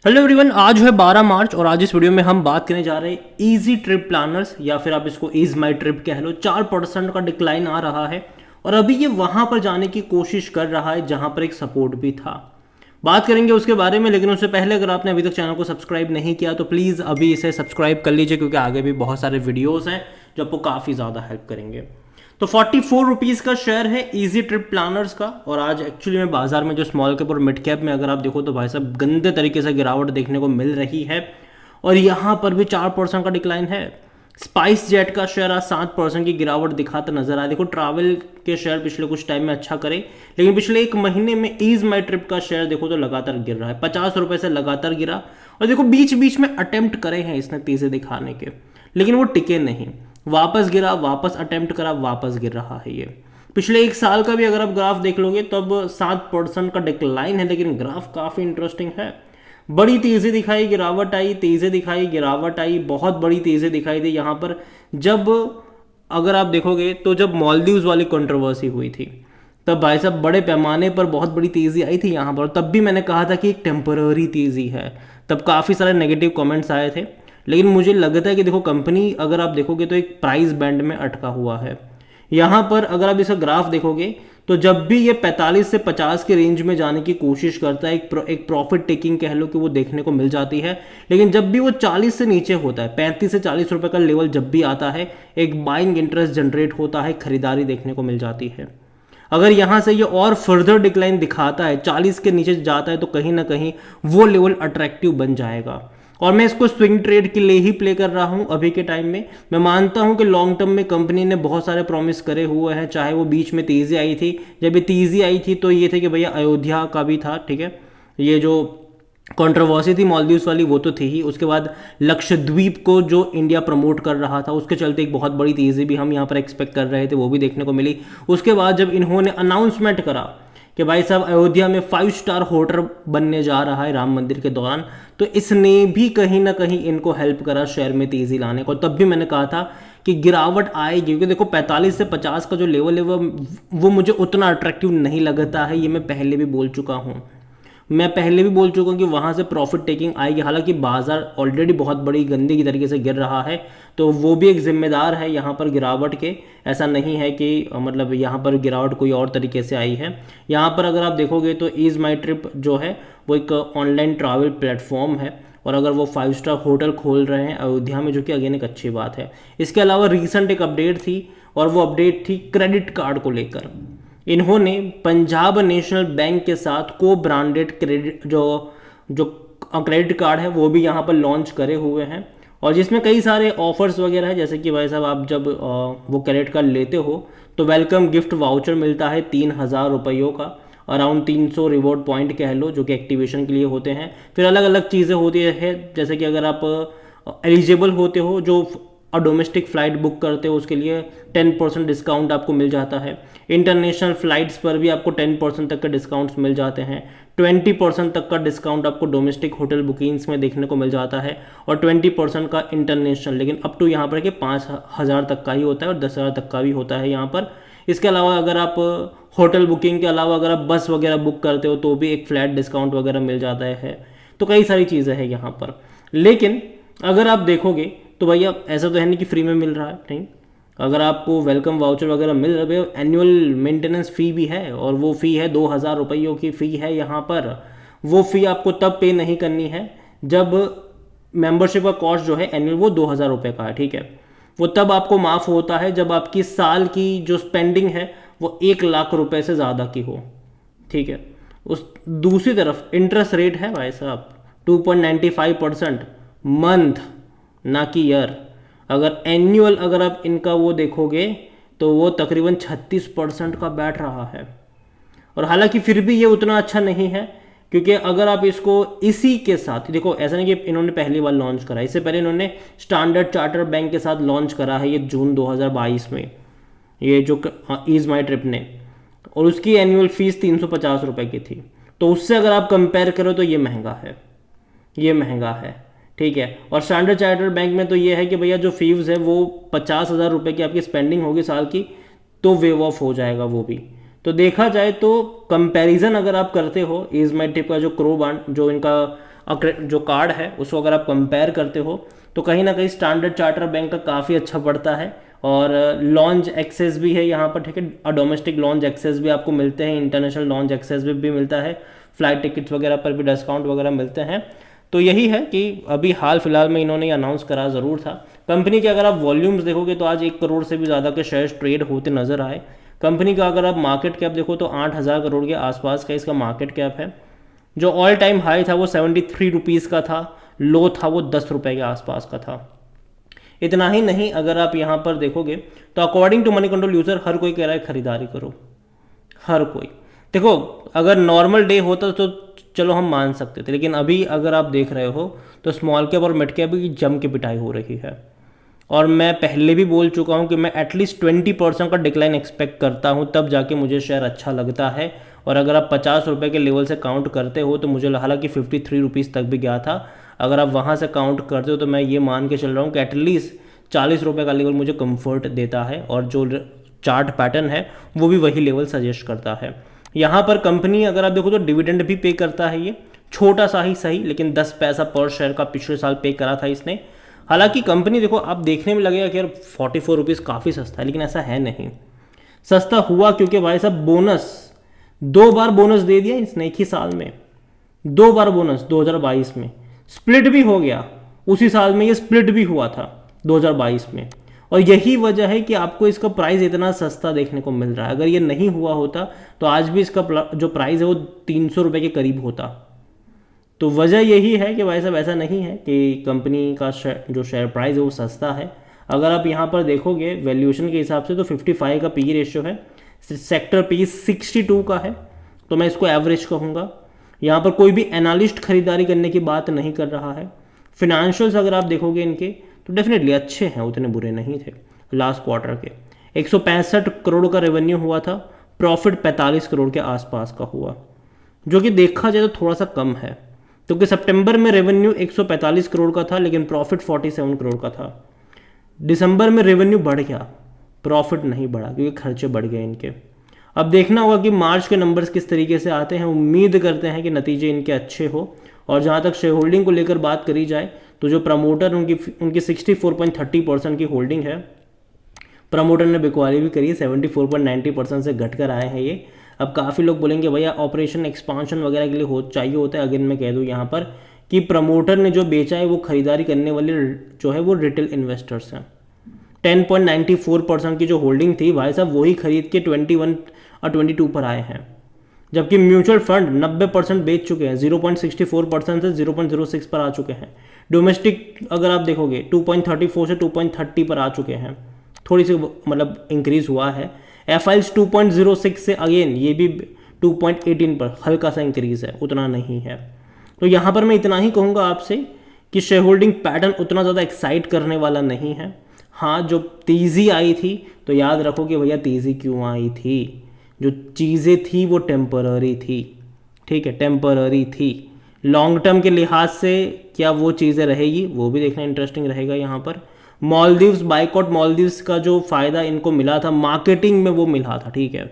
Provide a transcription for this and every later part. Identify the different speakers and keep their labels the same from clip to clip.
Speaker 1: Hello everyone, आज है 12 मार्च और आज इस वीडियो में हम बात करने जा रहे हैं इजी ट्रिप प्लानर्स या फिर आप इसको इज माई ट्रिप कह लो। 4% का डिक्लाइन आ रहा है और अभी ये वहां पर जाने की कोशिश कर रहा है जहां पर एक सपोर्ट भी था। बात करेंगे उसके बारे में, लेकिन उससे पहले अगर आपने अभी तक चैनल को सब्सक्राइब नहीं किया तो प्लीज़ अभी इसे सब्सक्राइब कर लीजिए, क्योंकि आगे भी बहुत सारे वीडियोज़ हैं जो आपको काफ़ी ज़्यादा हेल्प करेंगे। तो 44 रुपीज़ का शेयर है इजी ट्रिप प्लानर्स का। और आज एक्चुअली में बाजार में जो स्मॉल कैप और मिड कैप में अगर आप देखो तो भाई साहब गंदे तरीके से गिरावट देखने को मिल रही है और यहाँ पर भी 4% का डिक्लाइन है। स्पाइस जेट का शेयर आज 7% की गिरावट दिखाता नजर आया। देखो ट्रैवल के शेयर पिछले कुछ टाइम में अच्छा करे, लेकिन पिछले एक महीने में ईज माई ट्रिप का शेयर देखो तो लगातार गिर रहा है। 50 रुपए से लगातार गिरा और देखो बीच बीच में अटेम्प्ट करे हैं इसने तेजी दिखाने के, लेकिन वो टिके नहीं। वापस गिरा, वापस अटेम्प्ट करा, वापस गिर रहा है ये। पिछले एक साल का भी अगर आप ग्राफ देख लोगे तो अब 7% का डिक्लाइन है, लेकिन ग्राफ काफ़ी इंटरेस्टिंग है। बड़ी तेज़ी दिखाई, गिरावट आई, तेज़ी दिखाई, गिरावट आई, बहुत बड़ी तेज़ी दिखाई दी यहाँ पर। जब अगर आप देखोगे तो जब मालदीव्स वाली कंट्रोवर्सी हुई थी तब भाई साहब बड़े पैमाने पर बहुत बड़ी तेज़ी आई थी यहाँ पर। तब भी मैंने कहा था कि एक टेम्पररी तेज़ी है, तब काफ़ी सारे नेगेटिव कमेंट्स आए थे। लेकिन मुझे लगता है कि देखो कंपनी अगर आप देखोगे तो एक प्राइस बैंड में अटका हुआ है यहाँ पर। अगर आप इसका ग्राफ देखोगे तो जब भी ये 45 से 50 के रेंज में जाने की कोशिश करता है, एक प्रॉफिट टेकिंग कह लो कि वो देखने को मिल जाती है। लेकिन जब भी वो 40 से नीचे होता है, 35 से 40 रुपए का लेवल जब भी आता है, एक बाइंग इंटरेस्ट जनरेट होता है, खरीदारी देखने को मिल जाती है। अगर यहाँ से ये और फर्दर डिक्लाइन दिखाता है, 40 के नीचे जाता है, तो कहीं ना कहीं वो लेवल अट्रैक्टिव बन जाएगा। और मैं इसको स्विंग ट्रेड के लिए ही प्ले कर रहा हूं अभी के टाइम में। मैं मानता हूं कि लॉन्ग टर्म में कंपनी ने बहुत सारे प्रॉमिस करे हुए हैं, चाहे वो बीच में तेज़ी आई थी। जब ये तेज़ी आई थी तो ये थे कि भैया अयोध्या का भी था, ठीक है, ये जो कंट्रोवर्सी थी मालदीव्स वाली वो तो थी ही। उसके बाद लक्षद्वीप को जो इंडिया प्रमोट कर रहा था उसके चलते एक बहुत बड़ी तेज़ी भी हम यहाँ पर एक्सपेक्ट कर रहे थे, वो भी देखने को मिली। उसके बाद जब इन्होंने अनाउंसमेंट करा कि भाई साहब अयोध्या में 5 स्टार होटल बनने जा रहा है राम मंदिर के दौरान, तो इसने भी कहीं ना कहीं इनको हेल्प करा शेयर में तेज़ी लाने को। तब भी मैंने कहा था कि गिरावट आएगी, क्योंकि देखो 45 से 50 का जो लेवल है वो मुझे उतना अट्रैक्टिव नहीं लगता है। ये मैं पहले भी बोल चुका हूँ, मैं पहले भी बोल चुका हूँ कि वहाँ से प्रॉफिट टेकिंग आएगी। हालांकि बाजार ऑलरेडी बहुत बड़ी गंदी की तरीके से गिर रहा है, तो वो भी एक जिम्मेदार है यहाँ पर गिरावट के। ऐसा नहीं है कि मतलब यहाँ पर गिरावट कोई और तरीके से आई है। यहाँ पर अगर आप देखोगे तो ईज माई ट्रिप जो है वो एक ऑनलाइन ट्रैवल प्लेटफॉर्म है, और अगर वो 5 स्टार होटल खोल रहे हैं अयोध्या में, जो कि अगेन एक अच्छी बात है। इसके अलावा रिसेंट एक अपडेट थी, और वो अपडेट थी क्रेडिट कार्ड को लेकर। इन्होंने पंजाब नेशनल बैंक के साथ को ब्रांडेड क्रेडिट जो जो क्रेडिट कार्ड है वो भी यहाँ पर लॉन्च करे हुए हैं, और जिसमें कई सारे ऑफर्स वगैरह है। जैसे कि भाई साहब आप जब वो क्रेडिट कार्ड लेते हो तो वेलकम गिफ्ट वाउचर मिलता है 3000 रुपयों का, अराउंड 300 रिवॉर्ड पॉइंट कह लो, जो कि एक्टिवेशन के लिए होते हैं। फिर अलग अलग चीज़ें होती है, जैसे कि अगर आप एलिजिबल होते हो, जो और डोमेस्टिक फ़्लाइट बुक करते हो उसके लिए 10% डिस्काउंट आपको मिल जाता है। इंटरनेशनल फ़्लाइट्स पर भी आपको 10% तक के डिस्काउंट्स मिल जाते हैं। 20% तक का डिस्काउंट आपको डोमेस्टिक होटल बुकिंग्स में देखने को मिल जाता है, और 20% का इंटरनेशनल, लेकिन अप टू यहाँ पर कि 5000 तक का ही होता है और 10,000 तक का भी होता है यहाँ पर। इसके अलावा अगर आप होटल बुकिंग के अलावा अगर आप बस वगैरह बुक करते हो तो भी एक फ्लैट डिस्काउंट वगैरह मिल जाता है। तो कई सारी चीज़ें हैं यहाँ पर। लेकिन अगर आप देखोगे तो भैया ऐसा तो है नहीं कि फ्री में मिल रहा है, नहीं। अगर आपको वेलकम वाउचर वगैरह मिल रहा है, एनुअल मेंटेनेंस फ़ी भी है, और वो फ़ी है 2000 रुपयों की फ़ी है यहाँ पर। वो फ़ी आपको तब पे नहीं करनी है जब मेंबरशिप का कॉस्ट जो है एनुअल वो 2000 रुपये का है, ठीक है। वो तब आपको माफ़ होता है जब आपकी साल की जो स्पेंडिंग है वो 1 लाख रुपए से ज़्यादा की हो, ठीक है। उस दूसरी तरफ इंटरेस्ट रेट है भाई साहब 2.95% मंथ, ना कि ईयर। अगर एनुअल अगर आप इनका वो देखोगे तो वो तकरीबन 36% का बैठ रहा है। और हालांकि फिर भी ये उतना अच्छा नहीं है, क्योंकि अगर आप इसको इसी के साथ देखो, ऐसा नहीं कि इन्होंने पहली बार लॉन्च करा, इससे पहले इन्होंने स्टैंडर्ड चार्टर बैंक के साथ लॉन्च करा है ये जून 2022 में, ये जो ईज माई ट्रिप ने, और उसकी एनुअल फीस 350 रुपये की थी। तो उससे अगर आप कंपेयर करो तो ये महंगा है, ये महंगा है, ठीक है। और स्टैंडर्ड चार्टर्ड बैंक में तो ये है कि भैया जो फीस है वो 50,000 रुपये की आपकी स्पेंडिंग होगी साल की, तो वेव ऑफ हो जाएगा वो भी। तो देखा जाए तो कंपैरिजन अगर आप करते हो ईज माई ट्रिप का जो क्रो बांड जो इनका जो कार्ड है उसको अगर आप कंपेयर करते हो तो कहीं ना कहीं स्टैंडर्ड चार्टर बैंक का काफ़ी अच्छा पड़ता है। और लॉन्च एक्सेस भी है यहाँ पर, ठीक है, डोमेस्टिक लॉन्च एक्सेस भी आपको मिलते हैं, इंटरनेशनल लॉन्च एक्सेस भी मिलता है, फ्लाइट टिकट्स वगैरह पर भी डिस्काउंट वगैरह मिलते हैं। तो यही है कि अभी हाल फिलहाल में इन्होंने अनाउंस करा ज़रूर था। कंपनी के अगर आप वॉल्यूम्स देखोगे तो आज 1 करोड़ से भी ज़्यादा के शेयर्स ट्रेड होते नजर आए। कंपनी का अगर आप मार्केट कैप देखो तो 8,000 करोड़ के आसपास का इसका मार्केट कैप है। जो ऑल टाइम हाई था वो 73 रुपीज़ का था, लो था वो 10 रुपये के आसपास का था। इतना ही नहीं, अगर आप यहाँ पर देखोगे तो according to Moneycontrol user हर कोई कह रहा है खरीदारी करो, हर कोई। देखो अगर नॉर्मल डे होता तो चलो हम मान सकते थे, लेकिन अभी अगर आप देख रहे हो तो स्मॉल कैप और मिड कैप की जम के पिटाई हो रही है। और मैं पहले भी बोल चुका हूँ कि मैं एटलीस्ट 20% का डिक्लाइन एक्सपेक्ट करता हूँ, तब जाके मुझे शेयर अच्छा लगता है। और अगर आप 50 रुपये के लेवल से काउंट करते हो तो मुझे हालांकि 53 रुपीज़ तक भी गया था, अगर आप वहाँ से काउंट करते हो तो मैं ये मान के चल रहा हूँ कि एटलीस्ट 40 रुपये का लेवल मुझे कंफर्ट देता है। और जो चार्ट पैटर्न है वो भी वही लेवल सजेस्ट करता है। यहाँ पर कंपनी अगर आप देखो तो डिविडेंड भी पे करता है, ये छोटा सा ही सही, लेकिन 10 पैसा पर शेयर का पिछले साल पे करा था इसने। हालांकि कंपनी देखो आप देखने में लगेगा कि यार 44 रुपीज़ काफ़ी सस्ता है, लेकिन ऐसा है नहीं। सस्ता हुआ क्योंकि भाई साहब बोनस 2 बार बोनस दे दिया इसने एक ही साल में, 2 बार बोनस 2022 में। स्प्लिट भी हो गया उसी साल में, ये स्प्लिट भी हुआ था 2022 में। और यही वजह है कि आपको इसका प्राइस इतना सस्ता देखने को मिल रहा है। अगर ये नहीं हुआ होता तो आज भी इसका जो प्राइस है वो 300 रुपये के करीब होता। तो वजह यही है कि भाई साहब ऐसा नहीं है कि कंपनी का जो शेयर प्राइस है वो सस्ता है। अगर आप यहाँ पर देखोगे वैल्यूएशन के हिसाब से तो 55 का पी रेशियो है, सेक्टर पी 62 का है, तो मैं इसको एवरेज कहूँगा। यहाँ पर कोई भी एनालिस्ट खरीदारी करने की बात नहीं कर रहा है। फिनेंशियल्स अगर आप देखोगे इनके तो डेफिनेटली अच्छे हैं, उतने बुरे नहीं थे। लास्ट क्वार्टर के 165 करोड़ का रेवेन्यू हुआ था, प्रॉफिट 45 करोड़ के आसपास का हुआ, जो कि देखा जाए तो थोड़ा सा कम है, क्योंकि सितंबर में रेवेन्यू 145 करोड़ का था लेकिन प्रॉफिट 47 करोड़ का था। दिसंबर में रेवेन्यू बढ़ गया, प्रॉफिट नहीं बढ़ा क्योंकि खर्चे बढ़ गए इनके। अब देखना होगा कि मार्च के नंबर्स किस तरीके से आते हैं। उम्मीद करते हैं कि नतीजे इनके अच्छे हो। और जहाँ तक शेयर होल्डिंग को लेकर बात करी जाए तो जो प्रमोटर उनकी 64.30% की होल्डिंग है, प्रमोटर ने बिकवाली भी करी, 74.90% से घट कर आए हैं ये। अब काफ़ी लोग बोलेंगे भैया ऑपरेशन एक्सपांशन वगैरह के लिए चाहिए होता है। अगेन मैं कह दूँ यहाँ पर कि प्रमोटर ने जो बेचा है वो खरीदारी करने वाले जो है वो रिटेल इन्वेस्टर्स हैं। 10.94% की जो होल्डिंग थी भाई साहब वही खरीद के 21 और 22 पर आए हैं, जबकि म्यूचुअल फंड 90% बेच चुके हैं, 0.64% से 0.06 पर आ चुके हैं। डोमेस्टिक अगर आप देखोगे 2.34 से 2.30 पर आ चुके हैं, थोड़ी सी मतलब इंक्रीज हुआ है। एफआईल्स 2.06 से अगेन ये भी 2.18 पर हल्का सा इंक्रीज है, उतना नहीं है। तो यहाँ पर मैं इतना ही कहूँगा आपसे कि शेयर होल्डिंग पैटर्न उतना ज़्यादा एक्साइट करने वाला नहीं है। हाँ, जो तेज़ी आई थी तो याद रखो कि भैया तेज़ी क्यों आई थी, जो चीज़ें थी वो टेम्पररी थी, ठीक है, टेम्पररी थी। लॉन्ग टर्म के लिहाज से क्या वो चीज़ें रहेगी वो भी देखना इंटरेस्टिंग रहेगा। यहाँ पर मालदीव्स, बाइकॉट मालदीव्स का जो फ़ायदा इनको मिला था मार्केटिंग में वो मिला था, ठीक है,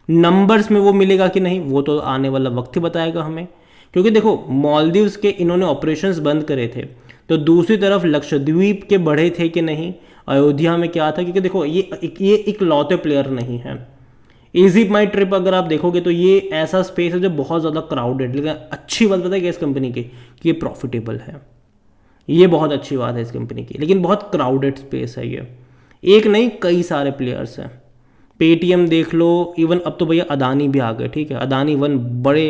Speaker 1: नंबर्स में वो मिलेगा कि नहीं वो तो आने वाला वक्त ही बताएगा हमें। क्योंकि देखो मालदीव्स के इन्होंने ऑपरेशंस बंद करे थे, तो दूसरी तरफ लक्षद्वीप के बढ़े थे कि नहीं, अयोध्या में क्या था, क्योंकि देखो ये इकलौते प्लेयर नहीं है। इजी माई ट्रिप अगर आप देखोगे तो ये ऐसा स्पेस है जो बहुत ज़्यादा क्राउडेड, लेकिन अच्छी बात बताए इस कंपनी की कि ये प्रॉफिटेबल है। ये बहुत अच्छी बात है इस कंपनी की, लेकिन बहुत क्राउडेड स्पेस है ये, एक नहीं कई सारे प्लेयर्स हैं। पेटीएम देख लो, इवन अब तो भैया अदानी भी आ गए, ठीक है, अदानी वन बड़े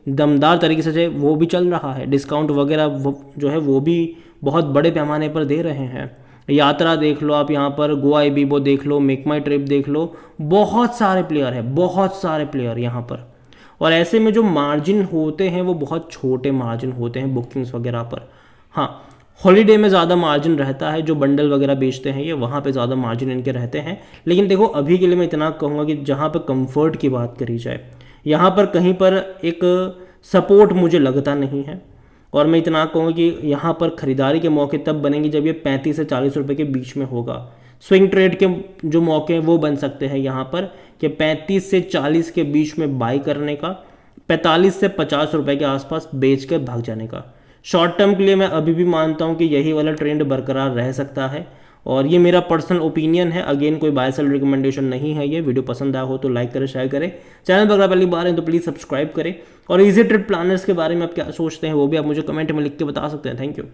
Speaker 1: दमदार तरीके से वो भी चल रहा है, डिस्काउंट वगैरह जो है वो भी बहुत बड़े पैमाने पर दे रहे हैं। यात्रा देख लो आप, यहाँ पर गोवा बीबो देख लो, मेक माई ट्रिप देख लो, बहुत सारे प्लेयर हैं, बहुत सारे प्लेयर यहाँ पर। और ऐसे में जो मार्जिन होते हैं वो बहुत छोटे मार्जिन होते हैं बुकिंग्स वगैरह पर। हाँ, हॉलीडे में ज़्यादा मार्जिन रहता है, जो बंडल वगैरह बेचते हैं ये वहाँ पे ज़्यादा मार्जिन इनके रहते हैं। लेकिन देखो अभी के लिए मैं इतना कहूँगा कि जहाँ पर कंफर्ट की बात करी जाए यहाँ पर कहीं पर एक सपोर्ट मुझे लगता नहीं है। और मैं इतना कहूँगा कि यहाँ पर ख़रीदारी के मौके तब बनेंगे जब ये 35 से 40 रुपये के बीच में होगा। स्विंग ट्रेड के जो मौके हैं वो बन सकते हैं यहाँ पर कि 35 से 40 के बीच में बाई करने का, 45 से 50 रुपये के आसपास बेच कर भाग जाने का। शॉर्ट टर्म के लिए मैं अभी भी मानता हूँ कि यही वाला ट्रेंड बरकरार रह सकता है, और ये मेरा पर्सनल ओपिनियन है। अगेन कोई बाय सेल रिकमेंडेशन नहीं है। ये वीडियो पसंद आया हो तो लाइक करें, शेयर करें। चैनल पर अगर पहली बार है तो प्लीज़ सब्सक्राइब करें, और इजी ट्रिप प्लानर्स के बारे में आप क्या सोचते हैं वो भी आप मुझे कमेंट में लिख के बता सकते हैं। Thank you.